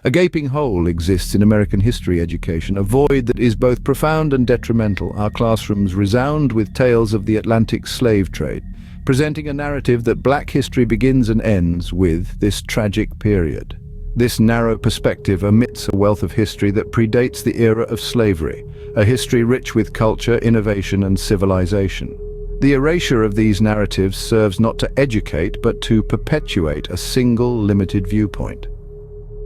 A gaping hole exists in American history education, a void that is both profound and detrimental. Our classrooms resound with tales of the Atlantic slave trade, presenting a narrative that Black history begins and ends with this tragic period. This narrow perspective omits a wealth of history that predates the era of slavery, a history rich with culture, innovation, and civilization. The erasure of these narratives serves not to educate, but to perpetuate a single, limited viewpoint.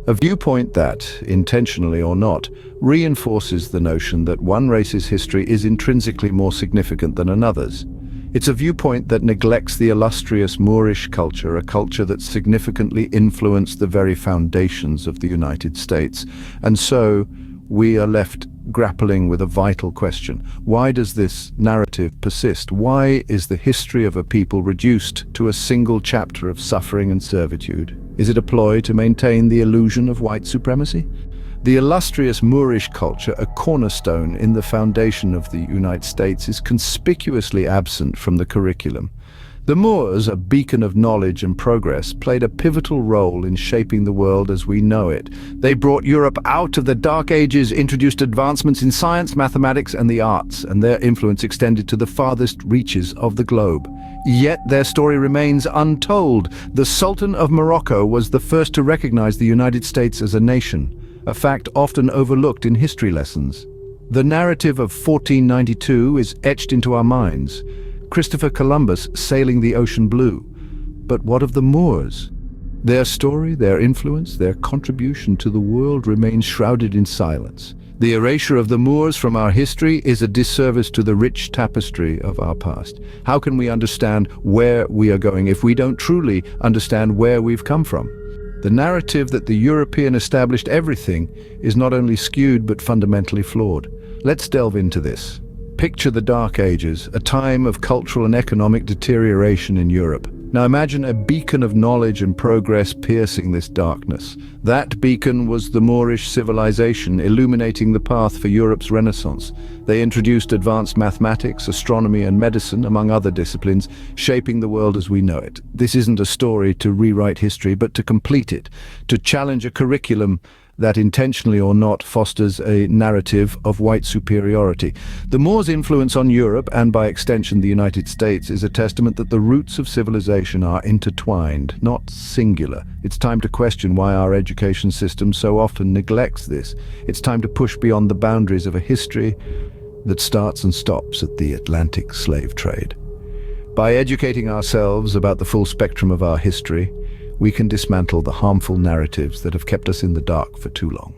A viewpoint that, intentionally or not, reinforces the notion that one race's history is intrinsically more significant than another's. It's a viewpoint that neglects the illustrious Moorish culture, a culture that significantly influenced the very foundations of the United States. And so, we are left grappling with a vital question. Why does this narrative persist? Why is the history of a people reduced to a single chapter of suffering and servitude? Is it a ploy to maintain the illusion of white supremacy? The illustrious Moorish culture, a cornerstone in the foundation of the United States, is conspicuously absent from the curriculum. The Moors, a beacon of knowledge and progress, played a pivotal role in shaping the world as we know it. They brought Europe out of the Dark Ages, introduced advancements in science, mathematics, and the arts, and their influence extended to the farthest reaches of the globe. Yet their story remains untold. The Sultan of Morocco was the first to recognize the United States as a nation, a fact often overlooked in history lessons. The narrative of 1492 is etched into our minds. Christopher Columbus sailing the ocean blue. But what of the Moors? Their story, their influence, their contribution to the world remains shrouded in silence. The erasure of the Moors from our history is a disservice to the rich tapestry of our past. How can we understand where we are going if we don't truly understand where we've come from? The narrative that the European established everything is not only skewed but fundamentally flawed. Let's delve into this. Picture the Dark Ages, a time of cultural and economic deterioration in Europe. Now imagine a beacon of knowledge and progress piercing this darkness. That beacon was the Moorish civilization, illuminating the path for Europe's Renaissance. They introduced advanced mathematics, astronomy, and medicine, among other disciplines, shaping the world as we know it. This isn't a story to rewrite history, but to complete it, to challenge a curriculum that, intentionally or not, fosters a narrative of white superiority. The Moors' influence on Europe, and by extension the United States, is a testament that the roots of civilization are intertwined, not singular. It's time to question why our education system so often neglects this. It's time to push beyond the boundaries of a history that starts and stops at the Atlantic slave trade. By educating ourselves about the full spectrum of our history, we can dismantle the harmful narratives that have kept us in the dark for too long.